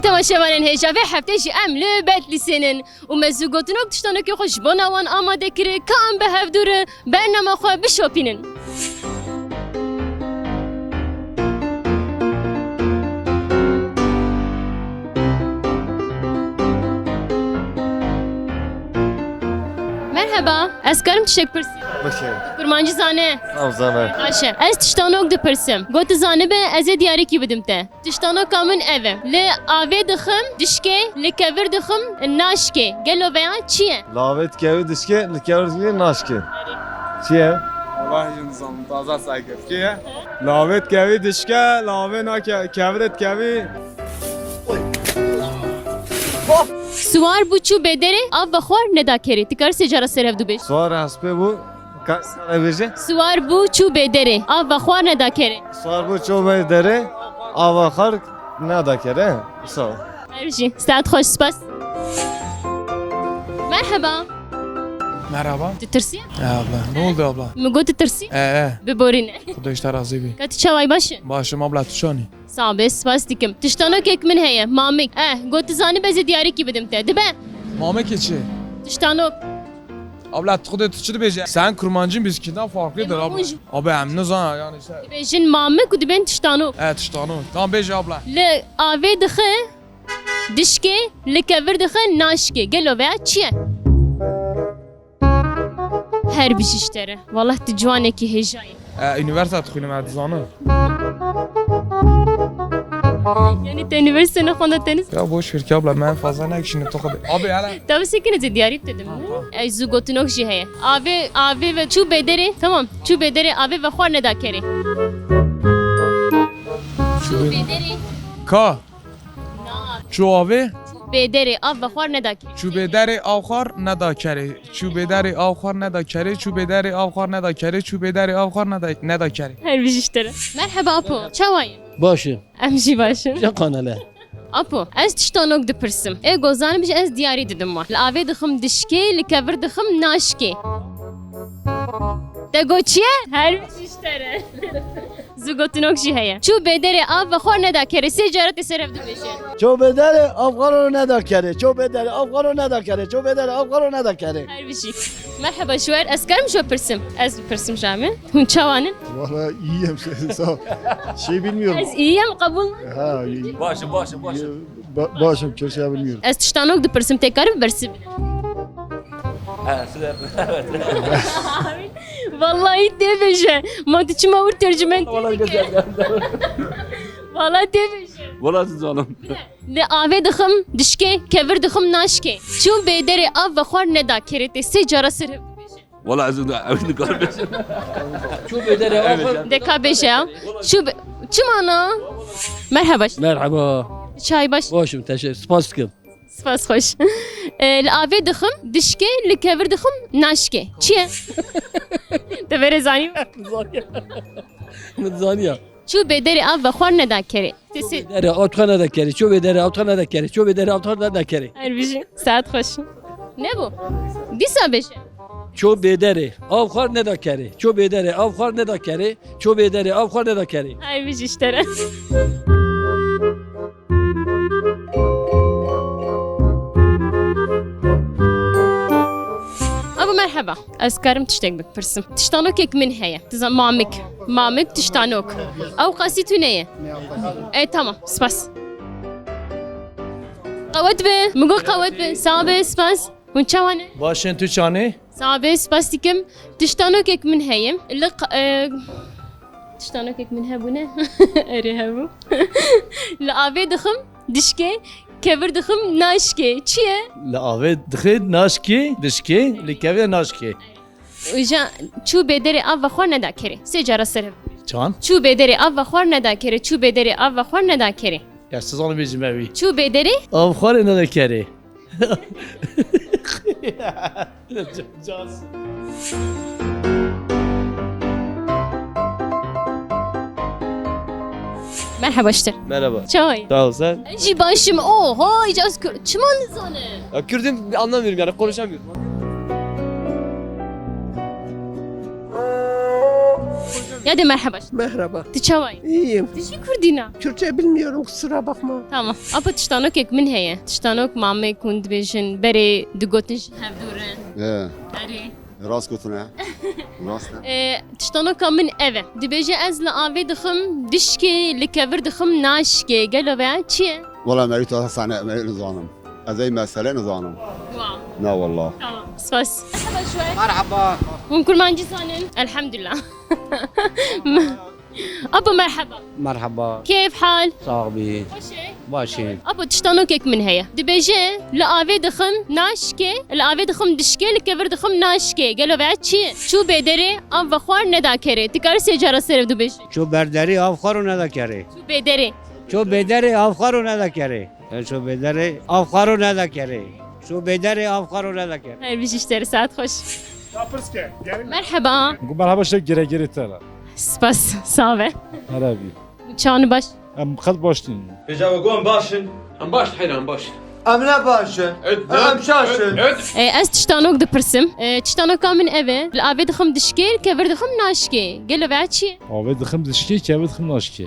تماشاوان هجا في حفتشي ام لبت لسنن ومزوجوتنوك تشتانك يخش بناوان اما دكري كان بهفدور بينما خو بشوبينن مرحبا اسكرم تشك برسي باشه kurmancı zane زنه Ayşe ez tiştanok dipirsim got zane be ez ê diyarîkî bidim te tiştanok min ev e li avê dixim dişkê li kevir dixim naşkê gelo veya çi ye لاوت کهوی دشکه لکهوی ناشکه چیه؟ والله نظام تازه سايقف كيه لاوت كافي دشكا لاوينا كافرت كافي suwar bû çû bêderê av ve xwar nedakerê tikar sê cara serhev dû bêj سوار حسبه بو کسانه بیشه؟ suwar bû çû bêderê av ve xwar nedakerê سوار بو چوبه داره آواخر نداکره سو her jî saet xweş spas merheba Merhaba. tu tirsî Abla. Ne oldu abla? min got tu tirsî biborîne Kuda işte razı bir. katî çaway baş e Başım abla tuşani. Sağ ol, spas dikim. Tiştanokek min heye, mamik. Got zanî bezê diyarîkî bidim te. Dibe. Mame keçi. Tiştanok. Abla tuğda tuşu beje. Sen kurmancın bizkinden farklıdır abla. Mamacı. Abi hem ne zaman yani sen. Dibêjin mamik û dibên tiştanok. Tuştanı. Tamam beje abla. Li avê dixe, dişkê, li kevir dixe, naşkê. Gelo veya çi ye? Her bir şiştere. Vallahi tu ciwanekî hêjayî. Üniversite tıkıyım edzanı. Yani te üniversitene xwenda tenis. Ya boş ver ki abla ben fazla ne kişinin tokadı. Abi hele. Tabi sekin ez diyarî dedim. Ez zû gotinok jî heye. Avê ve çû bêderê, tamam. Çû bêderê avê ve xwar nedakerê. Çû bêderê. Ka. Çu abi. Bêderê av ve xwar nedakerê. Çubederi avxar ne da kere. Çubederi avxar ne da kere. Çubederi avxar ne da kere. Çubederi avxar ne da kere. Her bir işlere. Merhaba Apo. Çavayı. باشه Em jî başım. چه قانله Apo. Ez tiştanok dipirsim. Gozanım jî ez diyarî didim var. Li avê dixim dişkê, li kevir dixim naşkê. Te goçiye? Her bir işlere. Zû gotinok jî heye. Çû bêderê av ve xwar nedakere. Sê cara te serhev dibêje. چو بدره افغانو ندا کره چو بدره افغانو ندا kere ço bedere افغانو ندا kere Her bir şey. Merhaba şuer. Ez karim şu pirsim. Ez pirsim jami. Hun çavanın. Valla iyiyim sağ ol. Şey bilmiyorum. Ez iyiyim kabul. Ha, başım köşeye bilmiyorum. Ez tiştanok dipirsim. Te karim bersim. Vallahi deveje. Matiçima vur tercümen. Vallahi deveje. Valla siz oğlum. Li avê dixim dişkê, kevir dixim naşkê. Çû bêderê av ve xwar nedakere te sê cara serhev dibêje. Valla azim evini kardeşim. ço bedere افغان Deka bêje ya. Çi mana? Merhaba. merhaba Çay baş. başım teşekkür spas kim Spas xoş. Li avê dixim dişkê, li kevir dixim naşkê. Çi ye? Te vere zanî. medzaniya Çû bêderê av ve xwar nedakere. Te sê bedere afغان neda kere ço bedere afغان neda kere ço bedere afغان neda kere her bir şey. Saat xoş. Ne bu? Dîsa bêje. ço bedere afغان neda kere ço bedere afغان neda kere ço bedere afغان neda kere Her bir işlere. Abu merhaba. Ez karim tiştek bipirsim. Tiştanokek min heye. Tizan mamik. Mamik tiştanok. Ew qasî tu neye? Tamam. Spas. Qewet be. Min got qewet be. Sağ be spas. Hûn çawan e? başın tu çane Sağ be spas dikim. Tiştanokek min heye. Tiştanokek min hebûne. Erê hebû. Li avê dixim dişkê. Kevir dixim naşkê. Çi ye? la ave dixê naşki dişki li keve naşki Uja çû bêderê av ve xwar nedakere. Sê cara serhev. çan Çû bêderê av ve xwar nedakere. Çû bêderê av ve xwar nedakere. ya siz onu bizim evi Çû bêderê afغان neda kere merhaba işte. Merhaba. Çay. Sağ ol sen. Jî başım. Oha icaz kür. Çiman zane. Ya Kürt'üm anlamıyorum yani konuşamıyorum. Gel merhaba. Merhaba. Tiçavay. İyiyim. Dişi Kurdina. Kürtçe bilmiyorum kusura bakma. Tamam. Apa tiştanok ek min heye. Tiştanok mame kund bejin bere dugotiş hevduren. Bere. Rast gotune. Rast. Tiştanok min eve. Dibeje ez la ave dixim dişke likevir dixim naşke. Gel ve çiye? Valla merito sana nizanım. Azay mesele nizanım. Wow. Ne valla. Tamam. Spas. Merhaba şuay. مرحبا Mum kurmancı sanin. Elhamdülillah. Aba merhaba. مرحبا كيف حال؟ صاحبي خوشي؟ باشين ابو تشتانوكك من هي دبيجي لآوي دخم ناشكي لآوي دخم دشكي لكبر دخم ناشكي قالوا بعد شي شو بدري ام بخوار ندا كري تكار سيجارة سرف دبيجي چو برداری آفخارو ندکره شو بدري چو بدری آفخارو ندکره چو بدری آفخارو ندکره چو بدری آفخارو ندکره هاي بيجي اشتري ساعات خوش مرحبا مرحبا شك gire gire tela. سباس صافي Arabi. شلون باش؟ Em khat baştın. بجاوبون باشن ام باش حيلا ام باش ام لا باشا ام شاشن از تشتانوك دبرسم تشتانوك من ايفي لآوي دخم دشكي لكبر دخم ناشكي قالوا بعد شي Abi dıxım dişki, kevi dıxım naşki.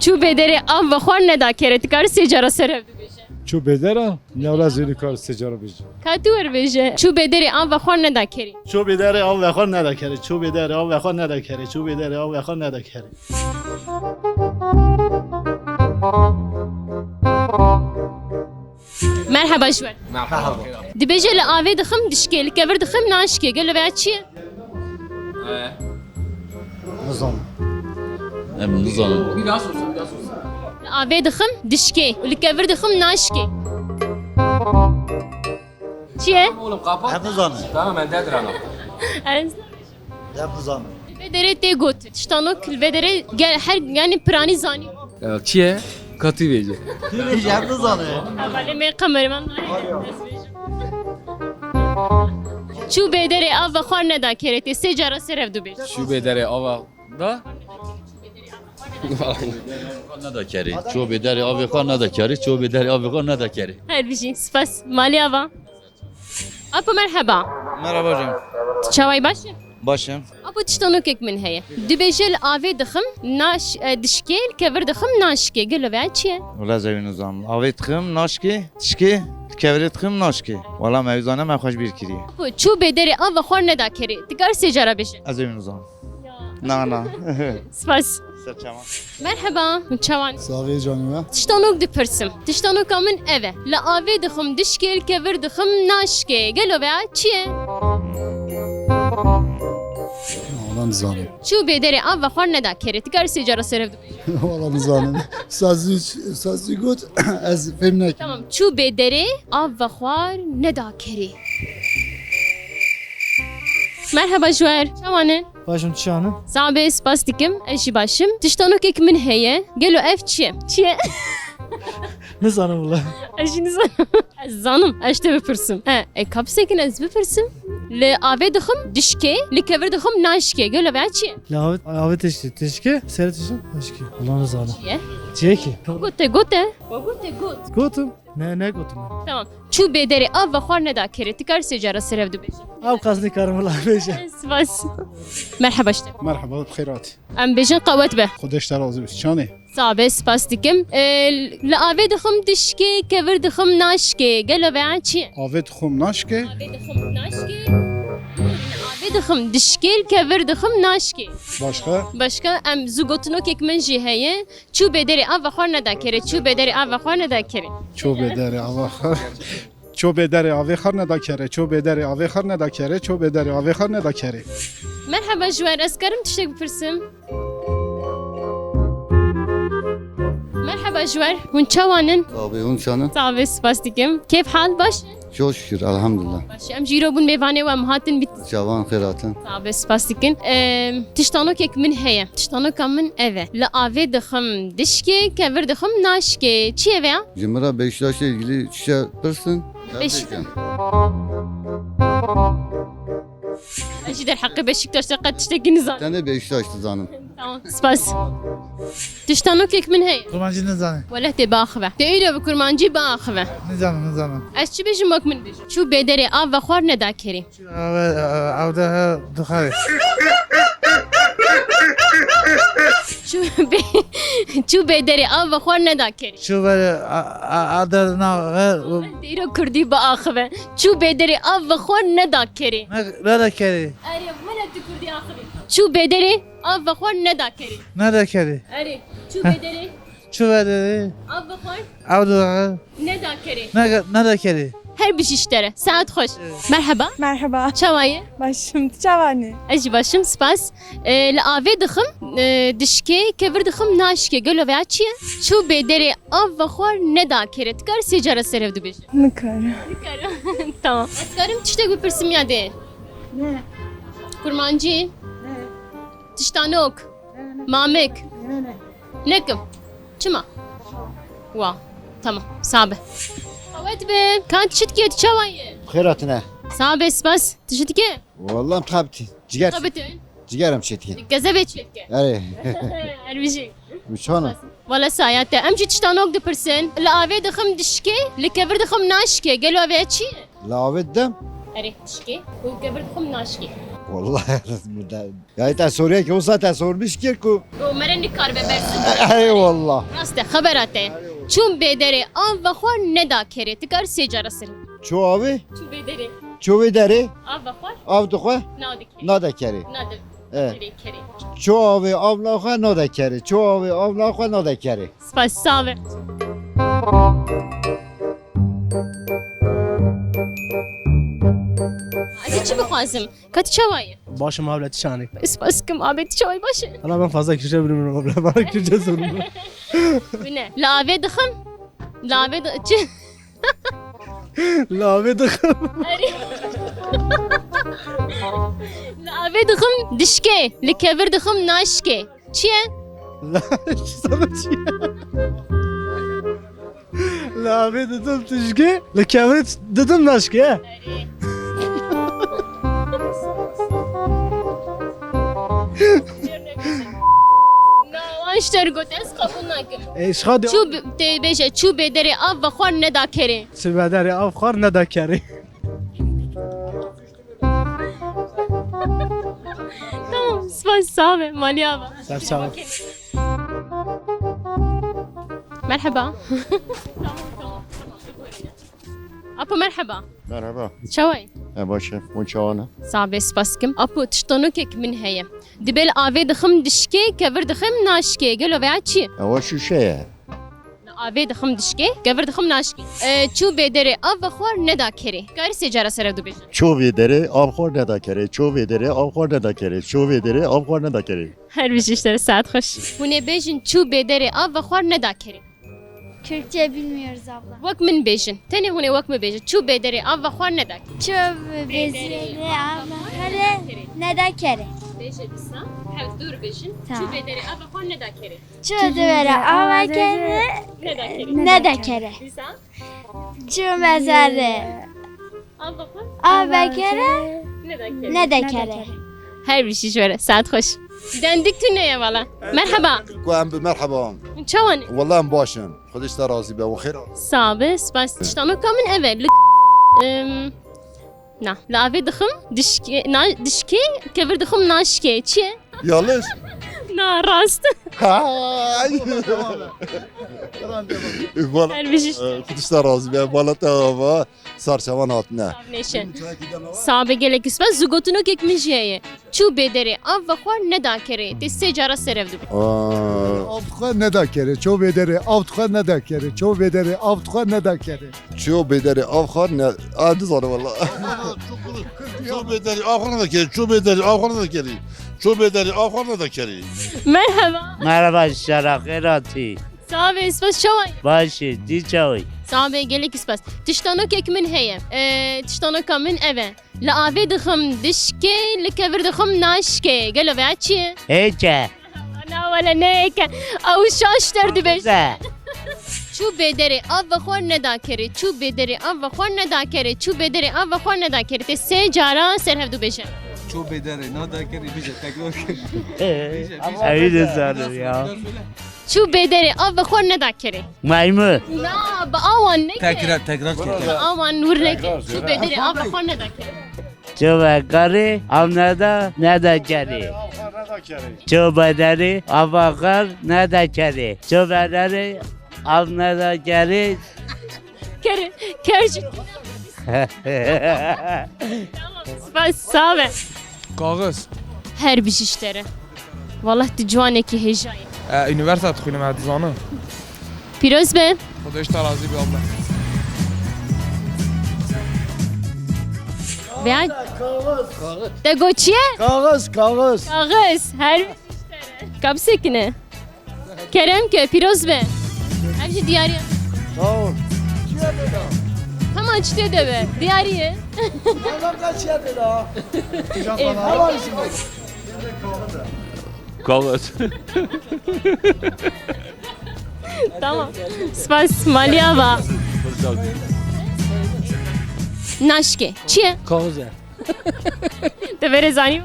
شو بدري ام بخوار ندا كري تكار سيجارة سرف دبيجي Çu bedera, ne ola zeli kar secara biji. كاتور بيجي شو بدري ام بخوار ندا كري Ço bedere av ve khan neda kere. Ço bedere av ve khan neda kere. Ço bedere av ve khan neda kere. مرحبا شوي مرحبا دبيجي لآوي دخم دشكي لكبر دخم ناشكي قال له بعد شي Nizam. نظام لآوي دخم دشكي ولكبر دخم ناشكي شي Hep nizam. تمام انت ادري انا Hep nizam. بدري تيغوت تشتانوك البدري هر يعني براني زاني چیه؟ کاتی بیجه Hep nizam. ولی می قمر من شو بدري اف خور ندا كريتي سيجاره سرف دو بيج شو بداره آوا دا؟ ندکری چو بدری آویخان ندکری چو بدری آویخان ندکری هر بيجي سباس مالي افا ابو مرحبا Merhaba hocam. تشاوي باشي Başım. ابو تشتانوكك من هي دبيجل افي دخم ناش دشكيل كبر دخم ناشكي قال له بعد شي Ola zevin uzam. Avet xım naşki, tişki, kevret xım naşki. Valla mevzana me xoş bir kiri. ابو شو بدري اف خور ندا كري تكار سيجاره بيج Az evin uzam. Na. سباس Serçama. مرحبا تشاوان Savi canıma. تشتانوك دبرسم تشتانوك من ايفا لا افي دخم دشكيل كبر دخم ناشكي قال له بعد شي Valla nizamım. شو بدري اف خور ندا كري تكار سيجاره سرف دو بيج Valla nizamım. Sazı gut. Az femnek. تمام شو بدري اف خور ندا كري مرحبا جوار شوانن Başım çanı. صعبة سباس ديكم ايشي باشم تشتانوكك من هي قالوا اف تشي تشي Ne sanım ula? ايشي نزان الزانم ايش تبي برسم كاب ساكن از بفرسم لآفي دخم دشكي لكبر دخم ناشكي قالوا بعد شي Abi teşki, seri teşki. Teşki. Ulan zanım. شي Çeki. قلت قلت وقلت قلت Kutum. Ne kutum? تمام شو بدري اف خور ندا كري تكار سيجاره سرف دو بيج Av kasını karım ula beşe. بس مرحبا اشتب Merhaba bxeyrat. ام بيجن قوت به Xudeş terazi biz. Çani. صعبة سباس ديكم لآفي دخم دشكي كبر دخم ناشكي قالوا بعد شي Avet xum naşke. آفي دخم ناشكي آفي دخم دشكي كبر دخم ناشكي Başka? باشكا ام زوغوتنوكك من جهة شو بدري اف خور ندا كري شو بدري اف خور ندا كري Ço bedere av xar. Ço bedere av xar neda kere. Ço bedere av xar neda kere. Ço bedere av xar neda kere. مرحبا جوار اسكرم تشتاق بفرسم مرحبا جوار هون تشوانن Abi hun çanı. صعبة سباس ديكم كيف حال باش Çok şükür elhamdülillah. باش ام جيرو بون ميفاني وام هاتن بيت Cavan xeyratın. صعبة سباس ديكن تشتانوكك من هي تشتانوكا من ايفا لا افي دخم دشكي كبر دخم ناشكي تشي ايفا Cimra Beşiktaş'la ilgili şişe pırsın. Beşiktaş. اجي در حقي بشكتاش قد تشتكي نزان Sen de Beşiktaşlı zanım. تمام سباس تشتانوكك من هي Kurmancı ne zanım? ولا تباخذه تقيله بكرمانجي باخذه Ne zanım? اش تبي جمك من بيج شو بدري اف خور ندا كري Avda dıkarı. چو بدری آب بخور ندا کری چو بدری عددنا دیرو کردی با آخوه چو بدری آب بخور ندا کری ندا کری اره من تو کردی آخوه چو بدری آب بخور ندا کری ندا کری اره چو بدری چو بدری آب بخور عبدو ندا کری ندا کری her bir işlere. Saat hoş. Merhaba. Merhaba. Çavayı. Başım çavani. Eci başım spas. La ave dıxım dişke kevir dıxım naşke gelo ve açıya. Çu bederi av ve xor ne da keret. Kar secara serevdu bir. Nıkara. Tamam. Askarım tiştek bir pirsim ya de. Ne? Kurmancı. Ne? Tiştanok. Mamek. Nekim. Çima. Wow. Tamam. Sabe. Evet be. Kan tiştkiye çavayı. خیراتنه Sabe spas. Tiştkiye. والله مخابتي جگر Tabii. جگرم شتکی Gaze çetke. اره Her bir şey. وشانه Valla sayette. Em jî tiştanok dipirsin. Li avê dixim dişkê, li kevir dixim naşkê. Gelo avê çi? لاوت دم Erê dişkê. û kevir dixim naşkê. والله ya ta soruya ki o zaten sormuş ki ku û mere nikar be bersin. ey vallah Rast e xeberat e. Çûm bêderê av ve xwar neda kerê. Tikar sê cara sirin. ço abi Çû bêderê ço vedere av ve xwar av duha nadikê. nada kere Nadir. Evet. Kerê kerê. ço abi avla nada kere ço abi avla nada kere Spas save. Ez çi bixwazim? Ket çavayı. Başım havleti şani. Spas kim abê çavayı başı. Hala ben fazla Kürtçe bilmiyorum abla. Bana Kürtçe sorun. Bu ne? Li avê dixim. Li avê çi? Lave dıkım. Li avê dixim dişkê. Li kevir dixim naşkê. Çi ye? Sana çiğ. Lave dedim tişke. Lekavret dedim naşke. Anşter gotes kabul nakim. Şadi. Çu beje çu bedere av ve xwar neda kerê. Sibederi avxar ne da kere. Tamam, spas save Maliava. Sağ ol. Merhaba. Apo merhaba. Merhaba. Çavay. Başı. Uçağına. Sabe spaskim. Apo tiştanokek min heye. Dibel avê dixim dişkê, kevir dixim naşkê. Gelo veya çi? Ama şu şeye. Avê dixim dişkê, kevir dixim naşkê. Çû bêderê av ve xwar neda kerê. Karî sê cara serev dibêjin. Ço vedere avxor ne da kere. Ço vedere avxor ne da kere. Ço vedere avxor ne da kere. Her bir işleri saat hoş. Hûn ê bêjin çû bêderê av ve xwar neda kerê. Kürtçe bilmiyoruz abla. Wek min bêjin. Tenê hûn ê wek min bêjin. Çû bêderê av ve xwar neda kerê. Çöp bezeli avakare ne da kere. Bêje dîsa. Hev dur bêjin. Tamam. Çû bêderê av ve xwar neda kerê. Çöp devere avakare Neda kerê. ne da kere. Dîsa. Çöp mezarı Av ve xwar avakare neda kerê. ne da kere. Her bir şey şöyle. Saat hoş. Dendik tüneye valla. Merhaba. merhaba Çavan. vallahi başım خودش راضی به و خیر Sabe, spas. Tiştano kamin eve. Na, lave dıxım dişke, dişke, kevir dıxım naşke. Çiye? yanlış Na, rast. hay Her bir şey. خودش راضی به بالا تا سرچوان hatne Neşe. Sabe gelek ispas. Zugotunu kekmişeye. Çu bedere av ve xwar neda kere. Te secara serevdu. avtxa ne da kere ço bedere avtxa ne da kere ço bedere avtxa ne da kere ço bedere avtxa ne adı zor valla Ço bederi avxor ne da kere. Ço bederi avxor ne da kere. Ço bederi avxor ne da kere. Merhaba. merhaba şaraqirati Sabe, ispas çavay. başı di çay Sabe gelek ispas. Tiştano kekmin heye. Tiştano kamin eve. La avê dixim dişkê, li kevir dixim naşkê. Gelo veya çiye? hece Ana wala neke. Ew şaş derdibêj. ze Çû bêderê av ve xwar neda kerê. Çû bêderê av ve xwar neda kerê. Çû bêderê av ve xwar neda kerê. Te sê cara serhev dibêje. Ço bedere nada kere bize tekrar. Evi de sanır ya Çû bêderê av ve xwar neda kerê. maymun Na, bi awan neke. Tekrar Bi awan nur neke. Çû bêderê av ve xwar neda kerê. çöve karı avnada ne da kere چو بدری آواخر ندکری چو بدری av ندکری Kerci. Tamam. Sağ ol. Kağız. Her bir işlere. Vallahi di civaneki hecayı. Üniversite tıkıyım edzanı. Piroz be. Kudaş tarazi bir abla. Veya... De goçiye? Kağız, kağız. Kağız. Her bir işlere. Kapsekine. Kerem ke Piroz be. Her şey diyarı. Sağ ol. Tamam açtı de be. Diyarı. Kağıt. Tamam. Spas Maliava. Naşke. Çiye? Kağıza. De verezani.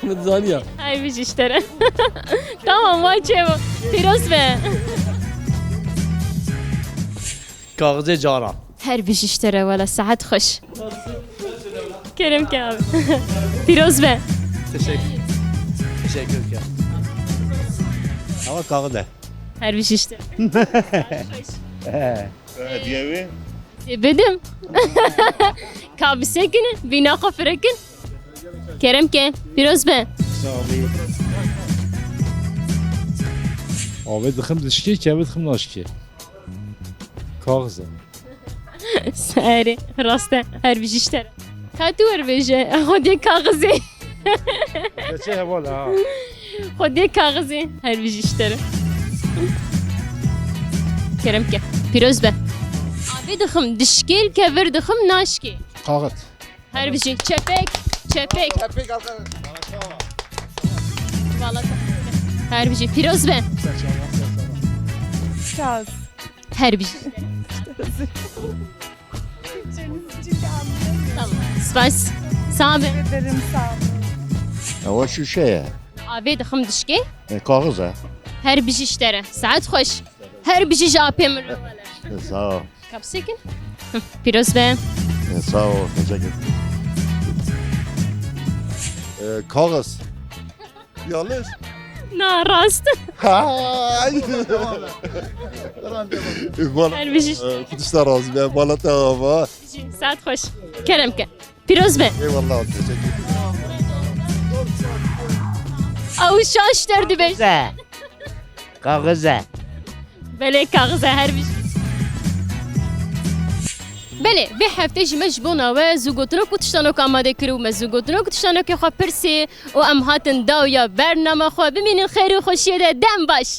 Medzaniya. Her bir işlere. Tamam maçı bu. Piroz be. کاغذ جارا Her bir işlere valla saat hoş. Kerem ki abi. Piroz be. teşekkür ederim ama kağıt Her bir işlere. Diyevi. Bedim. Kabisekin, bina kafrekin. Kerem ki, Piroz be. Abi dıxım dişki, kevi dıxım naşki. Kağıza. Sari, rasta, her bir işlere. Katur beje, hadi kağızı. Geçe heval ha. Hadi kağızı, her bir işlere. Kerem ki, Piroz be. Abi dıxım dişkil, kevir dıxım naşki. Kağıt. Her bir şey, çepek, çepek. Vallahi her bir şey, Piroz be. Her bir şey. Tamam. Spas. Sağ ol. Ama şu şeye. Abi dıxım dişki. Kağıza. Her bir şey işlere. Saat hoş. Her bir şey japem. Sağ ol. Kapsekin. Piroz be. Sağ ol. Teşekkür. Kağız. Yanlış. Na rast. Hay. Her bir şey. Kudüs'te razı ben bana tamam. Saat hoş. Kerem ke. Piroz be. Eyvallah teşekkür. Av şaş derdi be. کاغذ Bele kağıza her bir şey. بله به هفته جمش بونا و زوگوتنو کتشتانو که آماده کرو و زوگوتنو کتشتانو که خواه پرسی و ام هاتن داویا برنامه خواه ببینین خیر و خوشیه ده دم باش